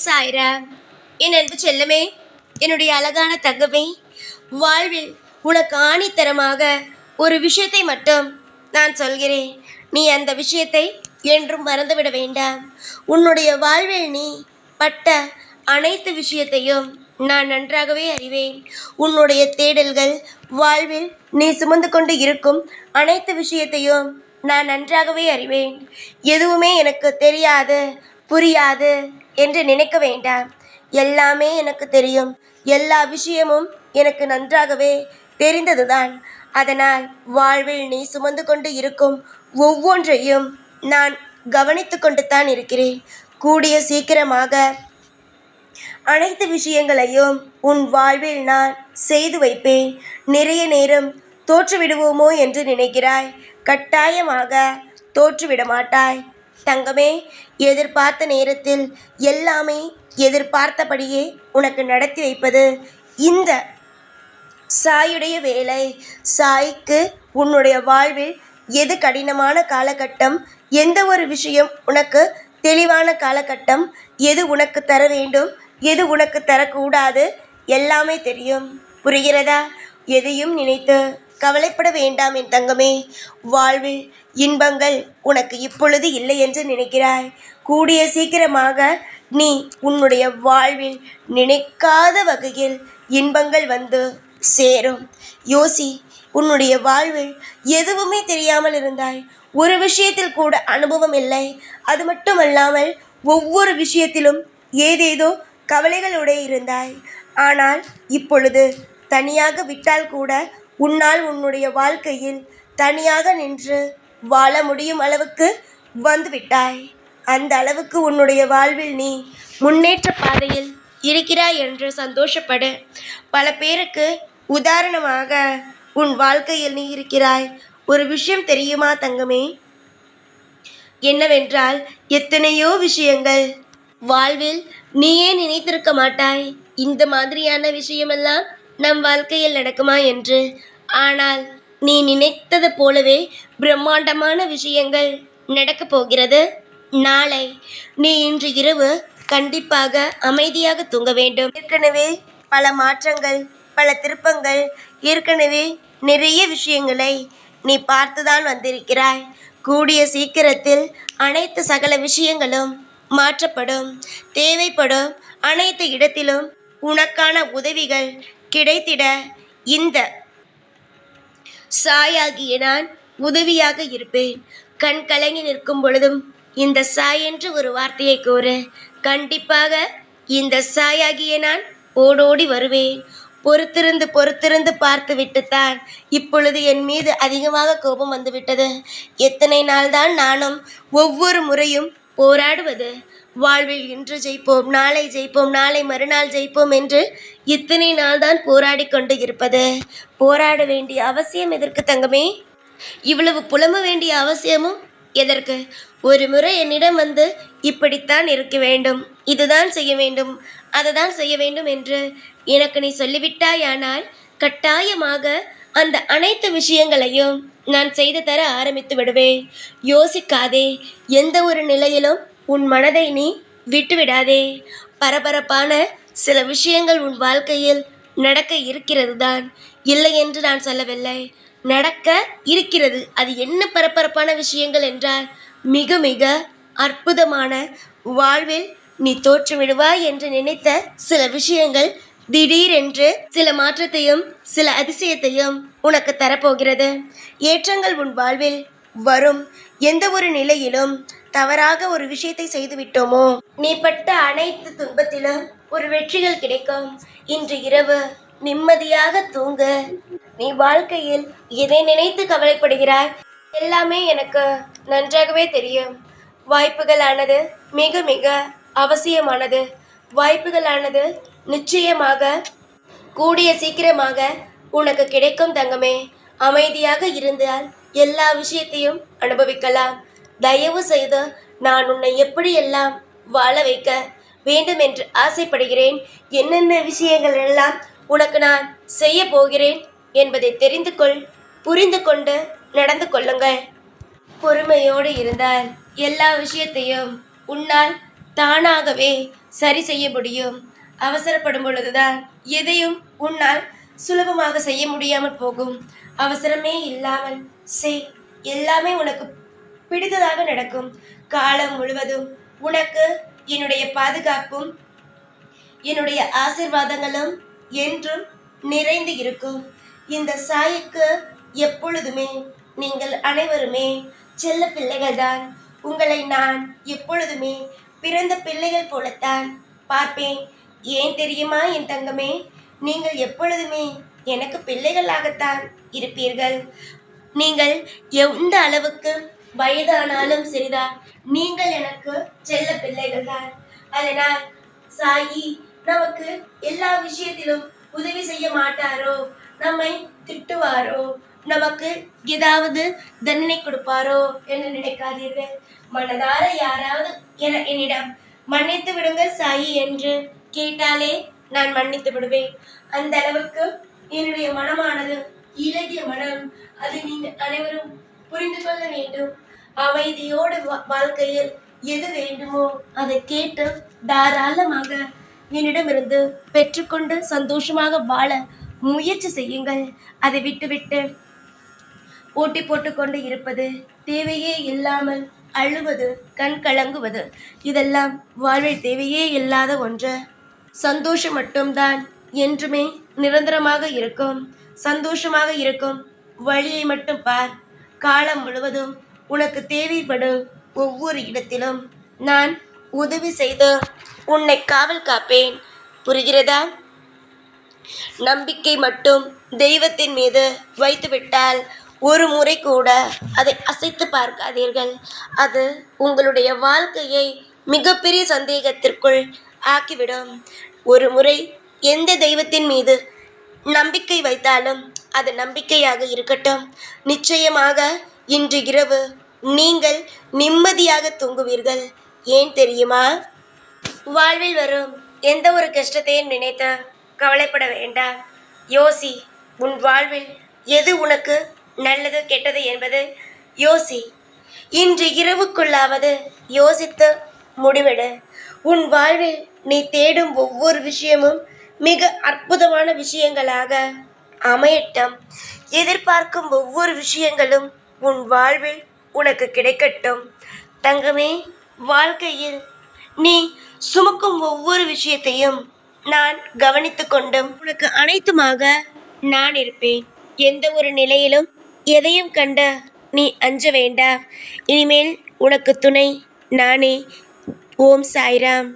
சாய்ரா, என் அன்பு செல்லமே, என்னுடைய அழகான தங்கமே, வாழ்வில் உனக்கு ஆணித்தரமாக ஒரு விஷயத்தை மட்டும் நான் சொல்கிறேன். நீ அந்த விஷயத்தை என்றும் மறந்துவிட வேண்டாம். உன்னுடைய வாழ்வில் நீ பட்ட அனைத்து விஷயத்தையும் நான் நன்றாகவே அறிவேன். உன்னுடைய தேடல்கள், வாழ்வில் நீ சுமந்து கொண்டு இருக்கும் அனைத்து விஷயத்தையும் நான் நன்றாகவே அறிவேன். எதுவுமே எனக்கு தெரியாது, புரியாது என்று நினைக்க வேண்டாம். எல்லாமே எனக்கு தெரியும். எல்லா விஷயமும் எனக்கு நன்றாகவே தெரிந்ததுதான். அதனால் வாழ்வில் நீ சுமந்து கொண்டு இருக்கும் ஒவ்வொன்றையும் நான் கவனித்து கொண்டு தான் இருக்கிறேன். கூடிய சீக்கிரமாக அனைத்து விஷயங்களையும் உன் வாழ்வில் நான் செய்து வைப்பேன். நிறைய நேரம் தோற்றுவிடுவோமோ என்று நினைக்கிறாய். கட்டாயமாக தோற்றுவிட மாட்டாய் தங்கமே. எதிர்பார்த்த நேரத்தில் எல்லாமே எதிர்பார்த்தபடியே உனக்கு நடத்தி வைப்பது இந்த சாயுடைய வேலை. சாய்க்கு உன்னுடைய வாழ்வில் எது கடினமான காலகட்டம், எந்த ஒரு விஷயம் உனக்கு தெளிவான காலகட்டம், எது உனக்கு தர வேண்டும், எது உனக்கு தரக்கூடாது, எல்லாமே தெரியும். புரிகிறதா? எதையும் நினைத்து கவலைப்பட வேண்டாம் என் தங்கமே. வாழ்வில் இன்பங்கள் உனக்கு இப்பொழுது இல்லை என்று நினைக்கிறாய். கூடிய சீக்கிரமாக நீ உன்னுடைய வாழ்வில் நினைக்காத வகையில் இன்பங்கள் வந்து சேரும். யோசி, உன்னுடைய வாழ்வில் எதுவுமே தெரியாமல் இருந்தாய். ஒரு விஷயத்தில் கூட அனுபவம் இல்லை. அது மட்டுமல்லாமல் ஒவ்வொரு விஷயத்திலும் ஏதேதோ கவலைகளோடு இருந்தாய். ஆனால் இப்பொழுது தனியாக விட்டால் கூட உன்னால் உன்னுடைய வாழ்க்கையில் தனியாக நின்று வாழ முடியும் அளவுக்கு வந்துவிட்டாய். அந்த அளவுக்கு உன்னுடைய வாழ்வில் நீ முன்னேற்ற பாதையில் இருக்கிறாய் என்று சந்தோஷப்படு. பல பேருக்கு உதாரணமாக உன் வாழ்க்கையில் நீ இருக்கிறாய். ஒரு விஷயம் தெரியுமா தங்கமே? என்னவென்றால், எத்தனையோ விஷயங்கள் வாழ்வில் நீயே நினைத்திருக்க மாட்டாய். இந்த மாதிரியான விஷயமெல்லாம் நம் வாழ்க்கையில் நடக்குமா என்று. ஆனால் நீ நினைத்தது போலவே பிரம்மாண்டமான விஷயங்கள் நடக்கப் போகிறது. நாளை நீ இன்று இரவு கண்டிப்பாக அமைதியாக தூங்க வேண்டும். ஏற்கனவே பல மாற்றங்கள், பல திருப்பங்கள், ஏற்கனவே நிறைய விஷயங்களை நீ பார்த்துதான் வந்திருக்கிறாய். கூடிய சீக்கிரத்தில் அனைத்து சகல விஷயங்களும் மாற்றப்படும். தேவைப்படும் அனைத்து இடத்திலும் உனக்கான உதவிகள் கிடைத்திட இந்த சாயாகிய நான் உதவியாக இருப்பேன். கண் கலங்கி நிற்கும் பொழுதும் இந்த சாய் என்று ஒரு வார்த்தையை கூறு. கண்டிப்பாக இந்த சாயாகிய நான் ஓடோடி வருவேன். பொறுத்திருந்து பொறுத்திருந்து பார்த்து விட்டுத்தான் இப்பொழுது என் மீது அதிகமாக கோபம் வந்துவிட்டது. எத்தனை நாள்தான் நானும் ஒவ்வொரு முறையும் போராடுவது? வாழ்வில் இன்று ஜெயிப்போம், நாளை ஜெயிப்போம், நாளை மறுநாள் ஜெயிப்போம் என்று இத்தனை நாள்தான் போராடி கொண்டு இருப்பது. போராட வேண்டிய அவசியம் எதற்கு தங்கமே? இவ்வளவு புலம்ப வேண்டிய அவசியமும் எதற்கு? ஒரு முறை என்னிடம் வந்து இப்படித்தான் இருக்க வேண்டும், இதுதான் செய்ய வேண்டும், அதுதான் செய்ய வேண்டும் என்று எனக்கு நீ சொல்லிவிட்டாயானால் கட்டாயமாக அந்த அனைத்து விஷயங்களையும் நான் செய்து தர ஆரம்பித்து விடுவேன். யோசிக்காதே. எந்த ஒரு நிலையிலும் உன் மனதை நீ விட்டுவிடாதே. பரபரப்பான சில விஷயங்கள் உன் வாழ்க்கையில் நடக்க இருக்கிறது தான், இல்லை என்று நான் சொல்லவில்லை. நடக்க இருக்கிறது. அது என்ன பரபரப்பான விஷயங்கள் என்றால், மிக மிக அற்புதமான, வாழ்வில் நீ தோற்றுவிடுவாய் என்று நினைத்த சில விஷயங்கள் திடீரென்று சில மாற்றத்தையும் சில அதிசயத்தையும் உனக்கு தரப்போகிறது. ஏற்றங்கள் உன் வாழ்வில் வரும். எந்த ஒரு நிலையிலும் தவறாக ஒரு விஷயத்தை செய்துவிட்டோமோ, நீ பட்ட அனைத்து துன்பத்திலும் ஒரு வெற்றிகள் கிடைக்கும். இன்று இரவு நிம்மதியாக தூங்கு. நீ வாழ்க்கையில் எதை நினைத்து கவலைப்படுகிறாய்? எல்லாமே எனக்கு நன்றாகவே தெரியும். வாய்ப்புகளானது மிக மிக அவசியமானது. வாய்ப்புகளானது நிச்சயமாக கூடிய சீக்கிரமாக உனக்கு கிடைக்கும் தங்கமே. அமைதியாக இருந்தால் எல்லா விஷயத்தையும் அனுபவிக்கலாம். தயவு செய்து நான் உன்னை எப்படியெல்லாம் வாழ வைக்க வேண்டும் என்று ஆசைப்படுகிறேன், என்னென்ன விஷயங்கள் எல்லாம் உனக்கு நான் செய்ய போகிறேன் என்பதை தெரிந்து கொள். புரிந்து கொண்டு நடந்து கொள்ளுங்கள். பொறுமையோடு இருந்தால் எல்லா விஷயத்தையும் உன்னால் தானாகவே சரி செய்ய முடியும். அவசரப்படும் பொழுதுதான் எதையும் உன்னால் சுலபமாக செய்ய முடியாமல் போகும். அவசரமே இல்லாமல் செய், எல்லாமே உனக்கு பிடித்ததாக நடக்கும். காலம் முழுவதும் உனக்கு என்னுடைய பாதுகாப்பும் என்னுடைய ஆசீர்வாதங்களும் என்றும் நிறைந்து இருக்கும். இந்த சாய்க்கு எப்பொழுதுமே நீங்கள் அனைவருமே செல்ல பிள்ளைகள்தான். உங்களை நான் எப்பொழுதுமே பிறந்த பிள்ளைகள் போலத்தான் பார்ப்பேன். ஏன் தெரியுமா என் தங்கமே? நீங்கள் எப்பொழுதுமே எனக்கு பிள்ளைகளாகத்தான் இருப்பீர்கள். நீங்கள் எந்த அளவுக்கு வயதானாலும் சரிதான், நீங்கள் எனக்கு செல்ல பிள்ளைகள் தான். அதனால் சாயி நமக்கு எல்லா விஷயத்திலும் உதவி செய்ய மாட்டாரோ, நம்மை திட்டுவாரோ, நமக்கு ஏதாவது தண்டனை கொடுப்பாரோ என்று நினைக்காதீர்கள். மனதார யாராவது என்னிடம் மன்னித்து விடுங்கள் சாயி என்று கேட்டாலே நான் மன்னித்து விடுவேன். அந்த அளவுக்கு என்னுடைய மனமானது இலகிய மனம். அது நீங்கள் அனைவரும் புரிந்து கொள்ள வேண்டும். அமைதியோடு வாழ்க்கையில் எது வேண்டுமோ அதை கேட்டு தாராளமாக என்னிடமிருந்து பெற்றுக்கொண்டு சந்தோஷமாக வாழ முயற்சி செய்யுங்கள். அதை விட்டுவிட்டு போட்டி போட்டுக்கொண்டு இருப்பது, தேவையே இல்லாமல் அழுவது, கண் கலங்குவது, இதெல்லாம் வாழ்வில் தேவையே இல்லாத ஒன்று. சந்தோஷம் மட்டும்தான் என்றுமே நிரந்தரமாக இருக்கும். சந்தோஷமாக இருக்கும் வழியை மட்டும் பார். காலம் முழுவதும் உனக்கு தேவைப்படும் ஒவ்வொரு இடத்திலும் நான் உதவி செய்து உன்னை காவல் காப்பேன். புரிகிறதா? நம்பிக்கை மட்டும் தெய்வத்தின் மீது வைத்துவிட்டால் ஒரு முறை கூட அதை அசைத்து பார்க்காதீர்கள். அது உங்களுடைய வாழ்க்கையை மிகப்பெரிய சந்தேகத்திற்குள் ஆக்கிவிடும். ஒரு முறை எந்த தெய்வத்தின் மீது நம்பிக்கை வைத்தாலும் அது நம்பிக்கையாக இருக்கட்டும். நிச்சயமாக இன்று இரவு நீங்கள் நிம்மதியாக தூங்குவீர்கள். ஏன் தெரியுமா? வாழ்வில் வரும் எந்த ஒரு கஷ்டத்தையும் நினைத்து கவலைப்பட வேண்டாம். யோசி, உன் வாழ்வில் எது உனக்கு நல்லது கெட்டது என்பது யோசி. இன்று இரவுக்குள்ளாவது யோசித்து முடிவெடு. உன் வாழ்வில் நீ தேடும் ஒவ்வொரு விஷயமும் மிக அற்புதமான விஷயங்களாக அமையட்டும். எதிர்பார்க்கும் ஒவ்வொரு விஷயங்களும் உன் வாழ்வில் உனக்கு கிடைக்கட்டும். தங்கமே, வாழ்க்கையில் நீ சுமக்கும் ஒவ்வொரு விஷயத்தையும் நான் கவனித்து கொண்டும் உனக்கு அனைத்துமாக நான் இருப்பேன். எந்த ஒரு நிலையிலும் எதையும் கண்ட நீ அஞ்ச வேண்டாம். இனிமேல் உனக்கு துணை நானே. ஓம் சாய்ராம்.